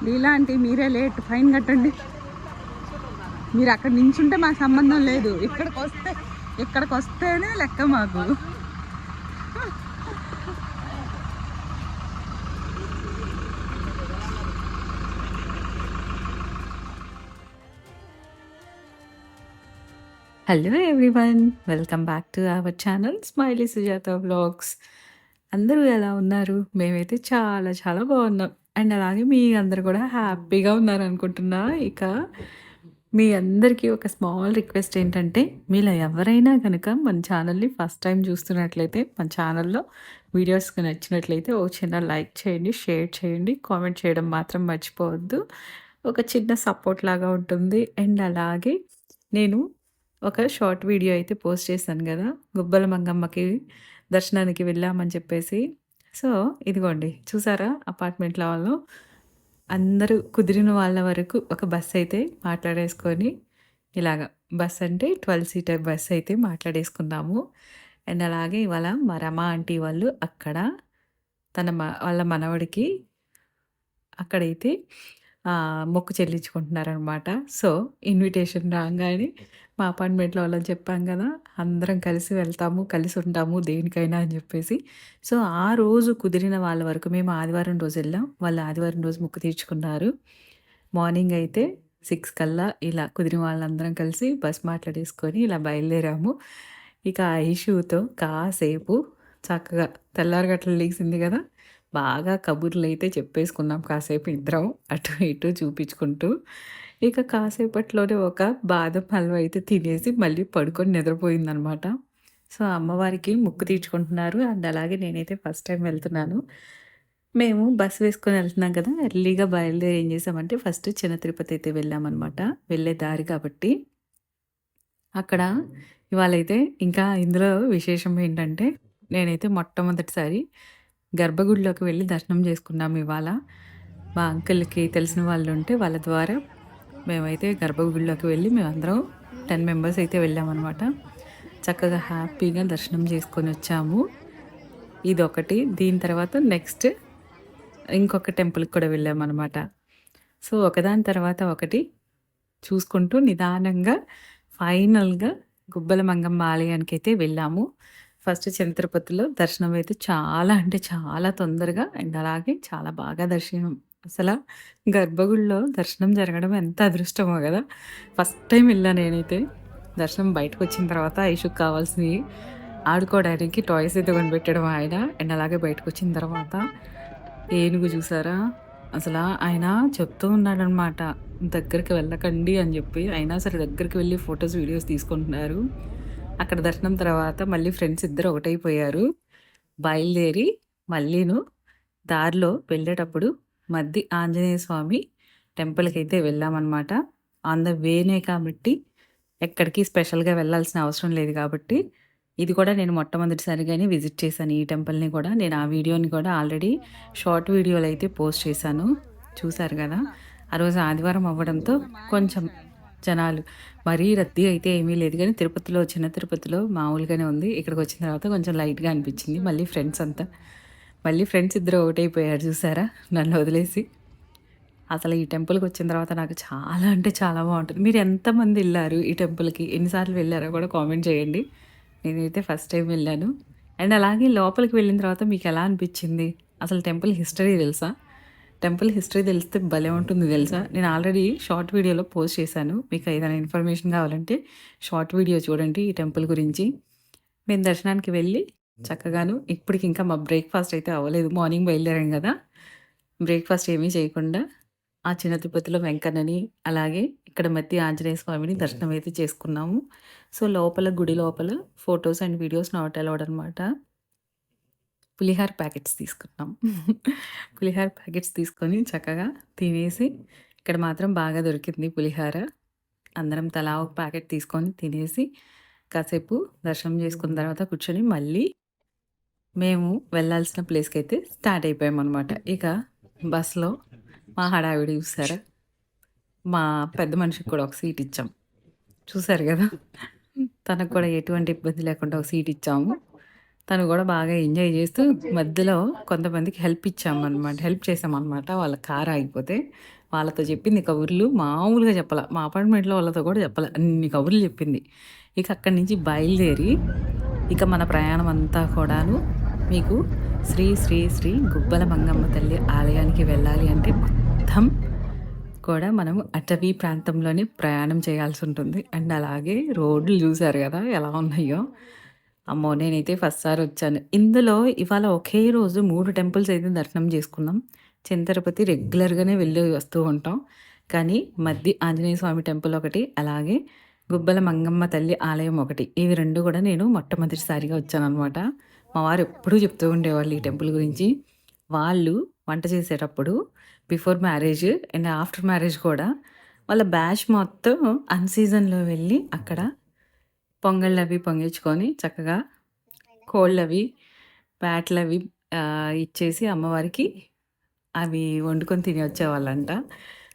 లీలా aunty మీరే late, fine కట్టండి. మీరు అక్కడ నించుంటే మాకు సంబంధం లేదు, ఇక్కడికి వస్తేనే లెక్క మాకు. Hello everyone, welcome back to our channel smiley Sujatha vlogs. అందరూ ఎలా ఉన్నారు? మేమైతే చాలా చాలా బాగున్నాం. అండ్ అలాగే మీ అందరూ కూడా హ్యాపీగా ఉన్నారనుకుంటున్నా. ఇక మీ అందరికీ ఒక స్మాల్ రిక్వెస్ట్ ఏంటంటే, మీలో ఎవరైనా కనుక మన ఛానల్ని ఫస్ట్ టైం చూస్తున్నట్లయితే, మన ఛానల్లో వీడియోస్ నచ్చినట్లయితే ఒక చిన్న లైక్ చేయండి, షేర్ చేయండి, కామెంట్ చేయడం మాత్రం మర్చిపోవద్దు. ఒక చిన్న సపోర్ట్ లాగా ఉంటుంది. అండ్ అలాగే నేను ఒక షార్ట్ వీడియో అయితే పోస్ట్ చేశాను గదా! గుబ్బల మంగమ్మకి దర్శనానికి వెళ్ళామని చెప్పేసి. సో, ఇదిగోండి చూసారా అపార్ట్మెంట్‌లో వాళ్ళు అందరూ కుదిరిన వాళ్ళ వరకు ఒక బస్ అయితే మాట్లాడేసుకొని ఇలాగ బస్ అంటే 12 సీటర్ బస్ అయితే మాట్లాడేసుకున్నాము. అండ్ అలాగే ఇవాళ మా రమ ఆంటీ వాళ్ళు అక్కడ వాళ్ళ మనవడికి అక్కడైతే మొక్కు చెల్లించుకుంటున్నారనమాట. సో, ఇన్విటేషన్ రాంగానే మా అపార్ట్మెంట్‌లో వాళ్ళని చెప్పాం గదా! అందరం కలిసి వెళ్తాము, కలిసి ఉంటాము దేనికైనా అని జెప్పేసి. సో, ఆ రోజు కుదిరిన వాళ్ళ వరకు మేము ఆదివారం రోజు ఎళ్ళాం. వాళ్ళు ఆదివారం రోజు మొక్కు తీర్చుకున్నారు. మార్నింగ్ అయితే 6 కల్లా ఇలా కుదిరిన వాళ్ళందరం కలిసి బస్ మాట్లాడేసుకొని ఇలా బయలుదేరాము. ఇక ఐషుతో కాసేపు చక్కగా తెల్లారగట్ల లెగిసింది గదా! బాగా కబుర్లయితే చెప్పేసుకున్నాం కాసేపు ఇద్దరం. అటు ఇటు చూపించుకుంటూ. ఇక కాసేపట్లోనే ఒక బాదం హల్వా అయితే తినేసి మళ్ళీ పడుకొని నిద్రపోయిందనమాట. సో, అమ్మవారికి మొక్కు తీర్చుకుంటున్నారు. అండ్ అలాగే నేనైతే ఫస్ట్ టైం వెళ్తున్నాను. మేము బస్ వేసుకొని వెళ్తున్నాం కదా! ఎర్లీగా బయలుదేరి ఏం చేసామంటే ఫస్ట్ చిన్న తిరుపతి అయితే వెళ్ళామనమాట. వెళ్ళే దారి కాబట్టి. అక్కడ ఇవాళైతే ఇంకా ఇందులో విశేషం ఏంటంటే, నేనైతే మొట్టమొదటిసారి గర్భగుడిలోకి వెళ్ళి దర్శనం చేసుకున్నాము ఇవాళ. మా అంకుల్‌కి తెలిసిన వాళ్ళుంటే వాళ్ళ ద్వారా మేమైతే గర్భగుడిలోకి వెళ్ళి మేమందరం 10 మెంబర్స్ అయితే వెళ్ళామనమాట. చక్కగా హ్యాపీగా దర్శనం చేసుకొనొచ్చాము. ఇదొకటి. దీని తర్వాత నెక్స్ట్ ఇంకొక టెంపుల్‌కి కూడా వెళ్ళామనమాట. సో, ఒకదాని తర్వాత ఒకటి చూసుకుంటూ నిదానంగా ఫైనల్‌గా గుబ్బల మంగమ్మ ఆలయానికైతే వెళ్ళాము. ఫస్ట్ చిన్న తిరుపతిలో దర్శనం అయితే చాలా అంటే చాలా తొందరగా అండ్ అలాగే చాలా బాగా దర్శనం. అసల గర్భగుడిలో దర్శనం జరగడం ఎంత అదృష్టమో గదా! ఫస్ట్ టైమ్ వెళ్ళా నేనైతే. దర్శనం బయటకొచ్చిన తర్వాత ఐషుకి కావాల్సినయి ఆడుకోవడానికి టాయ్స్ అయితే కొనిపెట్టడం ఆయన. అండ్ అలాగే బయటకొచ్చిన తర్వాత ఏనుగు చూసారా? అసలా ఆయన చెప్తూ ఉన్నాడనమాట. దగ్గరికి వెళ్ళకండి అని జెప్పి. అయినా సరే దగ్గరికి వెళ్లి ఫోటోస్, వీడియోస్ తీసుకుంటున్నారు. అక్కడ దర్శనం తర్వాత మళ్ళీ ఫ్రెండ్స్ ఇద్దరు ఒకటైపోయారు. బయలుదేరి మళ్ళీను దారిలో వెళ్ళేటప్పుడు ఆంజనేయ స్వామి టెంపుల్‌కైతే వెళ్ళామనమాట. ఆన్ ద వేనే కాబట్టి ఎక్కడికి స్పెషల్‌గా వెళ్ళాల్సిన అవసరం లేదు కాబట్టి, ఇది కూడా నేను మొట్టమొదటిసారిగానే విజిట్ చేశాను ఈ టెంపుల్‌ని కూడా. నేను ఆ వీడియోని కూడా ఆల్రెడీ షార్ట్ వీడియోలో అయితే పోస్ట్ చేశాను. చూసారు గదా! ఆ రోజు ఆదివారం అవ్వడంతో కొంచెం జనాలు మరీ రద్దీ అయితే ఏమీ లేదు గానీ, చిన్న తిరుపతిలో మామూలుగానే ఉంది. ఇక్కడికొచ్చిన తర్వాత కొంచెం లైట్‌గా అనిపిచ్చింది. మళ్ళీ ఫ్రెండ్స్ ఇద్దరు ఒకటైపోయారు చూసారా? నన్ను వదిలేసి. అసలు ఈ టెంపుల్‌కొచ్చిన తర్వాత నాకు చాలా అంటే చాలా బావుంటది. మీరు ఎంతమంది ఎళ్లారు ఈ టెంపుల్‌కి? ఎన్ని సార్లు వెళ్లారో కూడా కామెంట్ చేయండి. నేనైతే ఫస్ట్ టైమ్ వెళ్ళాను. అండ్ అలాగే లోపలికి వెళ్ళిన తర్వాత మీకెలా అనిపిచ్చింది? అసలు టెంపుల్ హిస్టరీ తెలుసా? టెంపుల్ హిస్టరీ తెలిస్తే భలే ఉంటుంది తెలుసా? నేను ఆల్రెడీ షార్ట్ వీడియోలో పోస్ట్ చేశాను. మీకు ఏదైనా ఇన్ఫర్మేషన్ కావాలంటే షార్ట్ వీడియో చూడండి ఈ టెంపుల్ గురించి. మేము దర్శనానికి వెళ్ళి చక్కగాను ఇప్పటికింకా మా బ్రేక్‌ఫాస్ట్ అయితే అవ్వలేదు. మార్నింగ్ బయలుదేరాం గదా! బ్రేక్‌ఫాస్ట్ ఏమీ చేయకుండా ఆ చిన్న తిరుపతిలో వెంకన్నని, అలాగే ఇక్కడ ఆంజనేయ స్వామిని దర్శనం అయితే చేసుకున్నాము. సో, గుడి లోపల photos and videos not allowed అనమాట. పులిహార ప్యాకెట్స్ తీసుకున్నాం. పులిహార ప్యాకెట్స్ తీసుకొని చక్కగా తినేసి ఇక్కడ మాత్రం బాగా దొరికింది పులిహార. అందరం తలా ఒక ప్యాకెట్ తీసుకొని తినేసి కాసేపు దర్శనం చేసుకున్న తర్వాత కూర్చొని మళ్ళీ మేము వెళ్ళాల్సిన ప్లేస్‌కైతే స్టార్ట్ అయిపోయామనమాట. ఇక బస్‌లో మా హడావిడి చూసారా? మా పెద్ద మనిషికి కూడా ఒక సీట్ ఇచ్చాం. చూసారు గదా! తనకు కూడా ఎటువంటి ఇబ్బంది లేకుండా ఒక సీట్ ఇచ్చాము. తను కూడా బాగా ఎంజాయ్ చేస్తూ మధ్యలో కొంతమందికి హెల్ప్ చేసామన్నమాట. వాళ్ళ కార్ ఆగిపోతే. వాళ్ళతో చెప్పింది కబుర్లు మామూలుగా చెప్పలా. మా అపార్ట్మెంట్‌లో వాళ్ళతో కూడా చెప్పలా. అన్ని కబుర్లు చెప్పింది. ఇక అక్కడి నుంచి బయలుదేరి ఇక మన ప్రయాణం అంతా కూడాను మీకు శ్రీ శ్రీ శ్రీ గుబ్బల మంగమ్మ తల్లి ఆలయానికి వెళ్ళాలి అంటే మొత్తం కూడా మనము అటవీ ప్రాంతంలోనే ప్రయాణం చేయాల్సుంటుంది. అండ్ అలాగే రోడ్లు చూసారు గదా! ఎలా ఉన్నాయో. అమ్మో! నేనైతే ఫస్ట్ సారి వచ్చాను. ఇందులో ఇవాళ ఒకే రోజు 3 టెంపుల్స్ అయితే దర్శనం చేసుకున్నాం. తిరుపతి రెగ్యులర్‌గానే వెళ్ళి వస్తూ ఉంటాం. కానీ ఆంజనేయ స్వామి టెంపుల్ ఒకటి, అలాగే గుబ్బల మంగమ్మ తల్లి ఆలయం ఒకటి. ఇవి 2 కూడా నేను మొట్టమొదటిసారిగా వచ్చాననమాట. మా వారు ఎప్పుడూ చెప్తూ ఉండేవాళ్ళు ఈ టెంపుల్ గురించి. వాళ్ళు వంట చేసేటప్పుడు before marriage and after marriage కూడా వాళ్ళ బ్యాచ్ మొత్తం అన్‌సీజన్‌లో వెళ్ళి అక్కడ పొంగళ్ళవి పొంగించుకొని చక్కగా కోళ్ళవి, బ్యాట్‌లవి ఇచ్చేసి అమ్మవారికి అవి వండుకొని తిని వచ్చేవాళ్ళంట.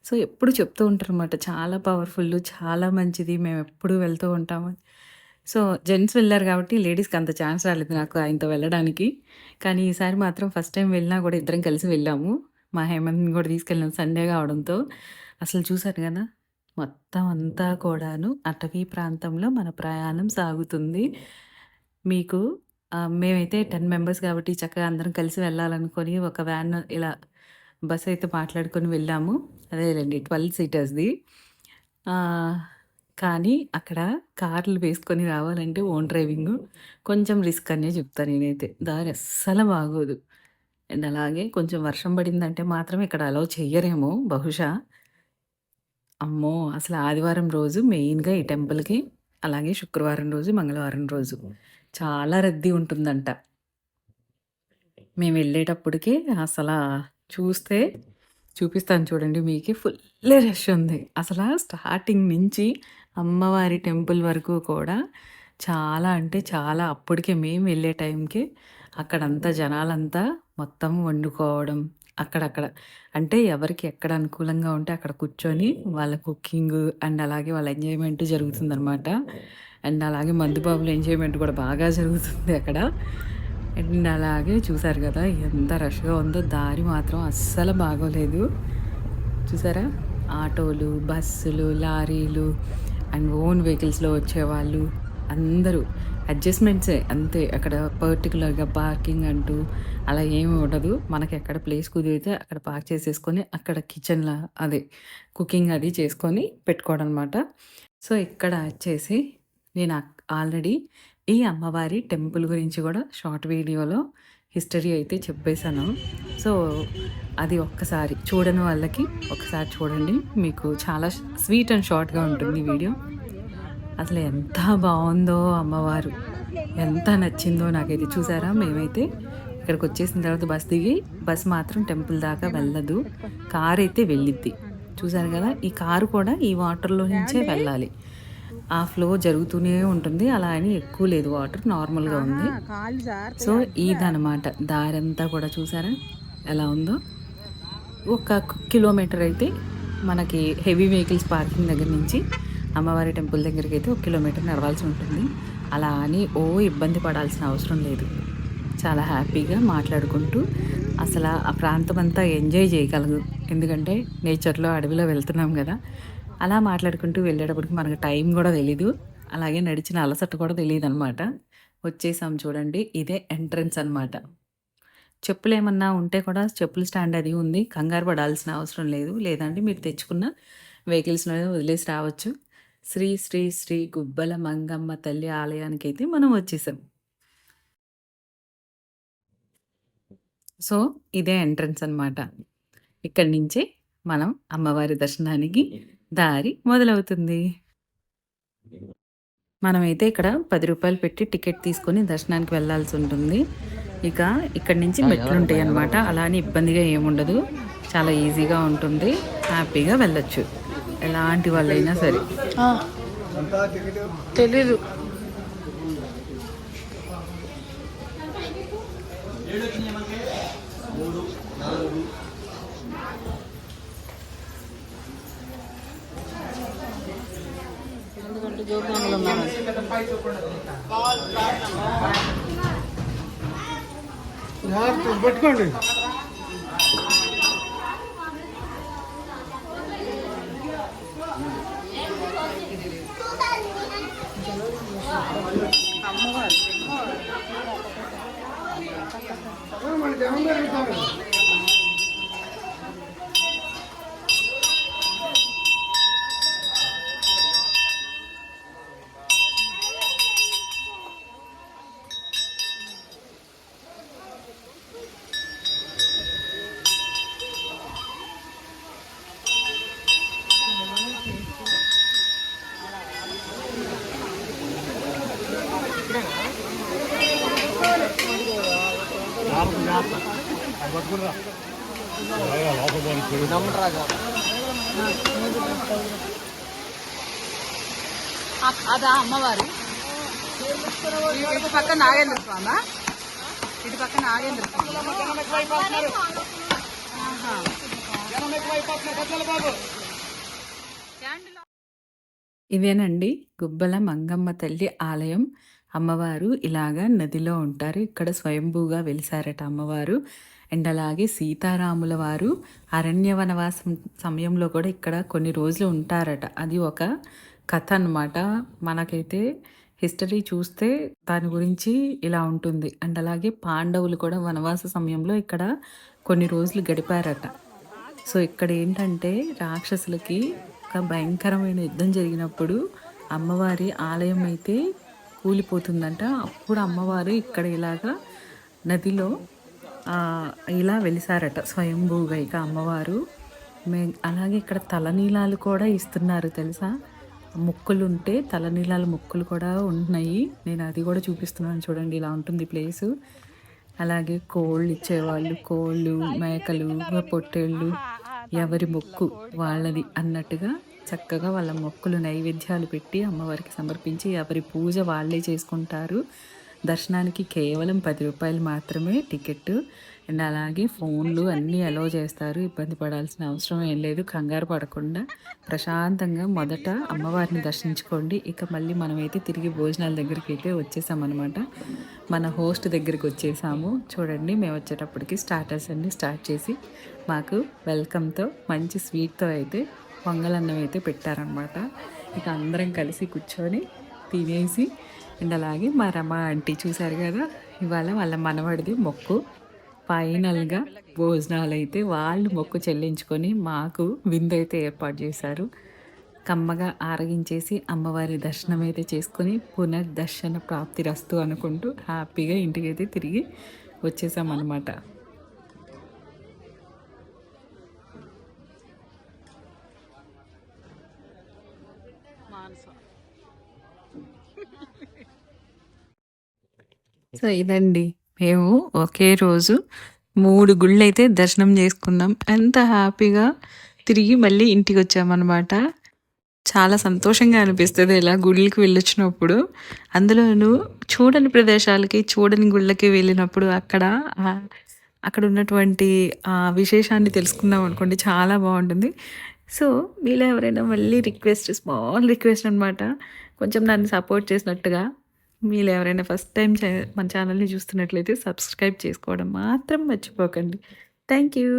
సో, ఎప్పుడు చెప్తూ ఉంటారనమాట. చాలా పవర్‌ఫుల్లు, చాలా మంచిది. మేమెప్పుడూ వెళ్తూ ఉంటామని. సో, జెంట్స్ వెళ్లారు కాబట్టి లేడీస్‌కి అంత ఛాన్స్ రాలేదు నాకు ఆయనతో వెళ్ళడానికి. కానీ ఈసారి మాత్రం ఫస్ట్ టైమ్ వెళ్ళినా కూడా ఇద్దరం కలిసి వెళ్ళాము. మా హేమంత్‌ని కూడా తీసుకెళ్ళాం సండే కావడంతో. అసలు చూసారు గదా! మొత్తం అంతా కూడాను అటవీ ప్రాంతంలో మన ప్రయాణం సాగుతుంది. మీకు మేమైతే 10 మెంబర్స్ కాబట్టి చక్కగా అందరం కలిసి వెళ్ళాలనుకోని ఒక వ్యాన్ ఇలా బస్ అయితే మాట్లాడుకొని వెళ్ళాము. అదేలెండి 12 సీటర్స్‌ది. ఆహ్, కానీ అక్కడ కార్లు వేసుకొని రావాలంటే ఓన్ డ్రైవింగు కొంచెం రిస్క్ అనే చెప్తా నేనైతే. దారి అస్సలు బాగోదు. అండ్ అలాగే కొంచెం వర్షం పడిందంటే మాత్రం ఇక్కడ అలౌ చెయ్యరేమో బహుశా. అమ్మో! అసలు ఆదివారం రోజు మెయిన్‌గా ఈ టెంపుల్‌కి, అలాగే శుక్రవారం రోజు, మంగళవారం రోజు చాలా రద్దీ ఉంటుందంట. మేమెళ్ళేటప్పటికే అసలా చూస్తే చూపిస్తాను చూడండి మీకి ఫుల్ రష్ ఉంది. అసలా స్టార్టింగ్ నుంచి అమ్మవారి టెంపుల్ వరకు కూడా చాలా అంటే చాలా అప్పటికే మేము వెళ్ళే టైంకే అక్కడంతా జనాలంతా మొత్తం వండుకోవడం అక్కడక్కడ. అంటే ఎవరికి ఎక్కడ అనుకూలంగా ఉంటే అక్కడ కూర్చొని వాళ్ళ కుకింగ్ అండ్ అలాగే వాళ్ళ ఎంజాయ్‌మెంట్ జరుగుతుందనమాట. అండ్ అలాగే మందు బాబుల ఎంజాయ్‌మెంట్ కూడా బాగా జరుగుతుంది అక్కడ. అండ్ అలాగే చూసారు గదా! ఎంత రష్‌గా ఉందో. దారి మాత్రం అస్సలు బాగోలేదు. చూసారా? ఆటోలు, బస్సులు, లారీలు అండ్ ఓన్ వెహికల్స్‌లో వచ్చేవాళ్ళు అందరూ అడ్జస్ట్‌మెంట్సే అంతే. అక్కడ పర్టిక్యులర్‌గా పార్కింగ్ అంటూ అలా ఏమి ఉండదు. మనకెక్కడ ప్లేస్ కుదిరితే అక్కడ పార్క్ చేసేసుకొని అక్కడ కిచెన్‌లా అదే కుకింగ్ అది చేసుకొని పెట్టుకోవడం అనమాట. సో, ఇక్కడ వచ్చేసి నేను ఆల్రెడీ ఈ అమ్మవారి టెంపుల్ గురించి కూడా షార్ట్ వీడియోలో హిస్టరీ అయితే చెప్పేసాను. సో, అది ఒక్కసారి చూడని వాళ్ళకి ఒకసారి చూడండి. మీకు చాలా స్వీట్ అండ్ షార్ట్‌గా ఉంటుంది వీడియో. అసలు ఎంత బావుందో అమ్మవారు. ఎంత నచ్చిందో నాకైతే. చూసారా మేమైతే ఇక్కడికొచ్చేసిన తర్వాత బస్ దిగి బస్ మాత్రం టెంపుల్ దాకా వెళ్ళదు. కారైతే వెళ్ళిద్ది. చూసారు గదా! ఈ కారు కూడా ఈ వాటర్‌లో నుంచే వెళ్ళాలి. ఆ ఫ్లో జరుగుతూనే ఉంటుంది. అలా అని ఎక్కువ లేదు వాటర్ నార్మల్‌గా ఉంది. సో, ఇదనమాట దారంతా కూడా చూసారా ఎలా ఉందో? ఒక కిలోమీటర్ అయితే మనకి హెవీ వెహికల్స్ పార్కింగ్ దగ్గర నుంచి అమ్మవారి టెంపుల్ దగ్గరికైతే ఒక కిలోమీటర్ నడవాల్సి ఉంటుంది. అలా అని ఇబ్బంది పడాల్సిన అవసరం లేదు. చాలా హ్యాపీగా మాట్లాడుకుంటూ అసలు ఆ ప్రాంతం అంతా ఎంజాయ్ చేయగలదు. ఎందుకంటే నేచర్‌లో అడవిలో వెళ్తున్నాం గదా! అలా మాట్లాడుకుంటూ వెళ్ళేటప్పటికి మనకు టైం గూడా తెలీదు. అలాగే నడిచిన అలసట కూడా తెలీదనమాట. వచ్చేసాం చూడండి. ఇదే ఎంట్రన్స్ అనమాట. చెప్పులేమన్నా ఉంటే కూడా చెప్పుల స్టాండ్ అది ఉంది. కంగారు పడాల్సిన అవసరం లేదు. లేదంటే మీరు తెచ్చుకున్న వెహికల్స్‌లోనే వదిలేసి రావచ్చు. శ్రీ శ్రీ శ్రీ గుబ్బల మంగమ్మ తల్లి ఆలయానికైతే మనం వచ్చేసాం. సో, ఇదే ఎంట్రన్స్ అనమాట. ఇక్కడి నుంచే మనం అమ్మవారి దర్శనానికి దారి మొదలవుతుంది. మనమైతే ఇక్కడ రూ. 10 పెట్టి టికెట్ తీసుకొని దర్శనానికి వెళ్ళాల్సి ఉంటుంది. ఇక ఇక్కడి నుంచి మెట్లుంటాయన్నమాట. అలా అని ఇబ్బందిగా ఏముండదు. చాలా ఈజీగా ఉంటుంది. హ్యాపీగా వెళ్ళొచ్చు. ఎలాంటి వాళ్ళైనా సరే. తెలీదు. ఎందుకంటే జోక్యాన్లు ఉన్నాను. పట్టుకోండి. అదా అమ్మవారు ఇటు పక్క నాగేంద్ర స్వామి, ఇటు పక్క నాగేంద్ర స్వామి. ఇదేనండి గుబ్బల మంగమ్మ తల్లి ఆలయం. అమ్మవారు ఇలాగా నదిలో ఉంటారు. ఇక్కడ స్వయంభూగా వెలిసారట అమ్మవారు. అండ్ అలాగే సీతారాముల వారు అరణ్య వనవాసం సమయంలో కూడా ఇక్కడ కొన్ని రోజులు ఉంటారట. అది ఒక కథ అన్నమాట. మనకైతే హిస్టరీ చూస్తే దాని గురించి ఇలా ఉంటుంది. అండ్ అలాగే పాండవులు కూడా వనవాస సమయంలో ఇక్కడ కొన్ని రోజులు గడిపారట. సో ఇక్కడ ఏంటంటే రాక్షసులకి ఒక భయంకరమైన యుద్ధం జరిగినప్పుడు అమ్మవారి ఆలయం అయితే కూలిపోతుందంట. అప్పుడు అమ్మవారు ఇక్కడ ఇలాగా నదిలో ఇలా వెలిసారట స్వయంభూగా. ఇక అమ్మవారు అలాగే ఇక్కడ తలనీలాలు కూడా ఇస్తున్నారు తెలుసా. ముక్కులు ఉంటే తలనీలాల ముక్కులు కూడా ఉన్నాయి. నేను అది కూడా చూపిస్తున్నాను చూడండి. ఇలా ఉంటుంది ప్లేసు. అలాగే కోళ్ళు ఇచ్చేవాళ్ళు, కోళ్ళు, మేకలు, పొట్టేళ్ళు, ఎవరి మొక్కు వాళ్ళది అన్నట్టుగా చక్కగా వాళ్ళ మొక్కులు నైవేద్యాలు పెట్టి అమ్మవారికి సమర్పించి ఎవరి పూజ వాళ్ళే చేసుకుంటారు. దర్శనానికి కేవలం 10 రూపాయలు మాత్రమే టికెట్. అండ్ అలాగే ఫోన్లు అన్నీ అలౌ చేస్తారు. ఇబ్బంది పడాల్సిన అవసరం ఏం లేదు. కంగారు పడకుండా ప్రశాంతంగా మొదట అమ్మవారిని దర్శించుకోండి. ఇక మళ్ళీ మనమైతే తిరిగి భోజనాల దగ్గరికి అయితే వచ్చేసామన్నమాట. మన హోస్ట్ దగ్గరికి వచ్చేసాము. చూడండి, మేము వచ్చేటప్పటికి స్టార్టర్స్ అన్నీ స్టార్ట్ చేసి మాకు వెల్కమ్తో మంచి స్వీట్తో అయితే పొంగలన్నం అయితే పెట్టారనమాట. ఇక అందరం కలిసి కూర్చొని తినేసి అండ్ అలాగే మా రమ ఆంటీ చూశారు కదా, ఇవాళ వాళ్ళ మనవడిది మొక్కు. ఫైనల్గా భోజనాలు అయితే వాళ్ళు మొక్కు చెల్లించుకొని మాకు విందు అయితే ఏర్పాటు చేశారు. కమ్మగా ఆరగించేసి అమ్మవారి దర్శనం అయితే చేసుకొని పునర్దర్శన ప్రాప్తి రస్తు అనుకుంటూ హ్యాపీగా ఇంటికి అయితే తిరిగి వచ్చేసామన్నమాట. సో ఇదండి, మేము ఒకే రోజు 3 గుళ్ళు అయితే దర్శనం చేసుకున్నాం. ఎంత హ్యాపీగా తిరిగి మళ్ళీ ఇంటికి వచ్చామన్నమాట. చాలా సంతోషంగా అనిపిస్తుంది ఇలా గుళ్ళకి వెళ్ళొచ్చినప్పుడు. అందులోనూ చూడని ప్రదేశాలకి, చూడని గుళ్ళకి వెళ్ళినప్పుడు అక్కడ ఉన్నటువంటి విశేషాన్ని తెలుసుకుందాం అనుకోండి, చాలా బాగుంటుంది. సో మీలో ఎవరైనా మళ్ళీ స్మాల్ రిక్వెస్ట్ అనమాట, కొంచెం నన్ను సపోర్ట్ చేసినట్టుగా మీరు ఎవరైనా ఫస్ట్ టైం మన ఛానల్ని చూస్తున్నట్లయితే సబ్స్క్రైబ్ చేసుకోవడం మాత్రం మర్చిపోకండి. Thank you.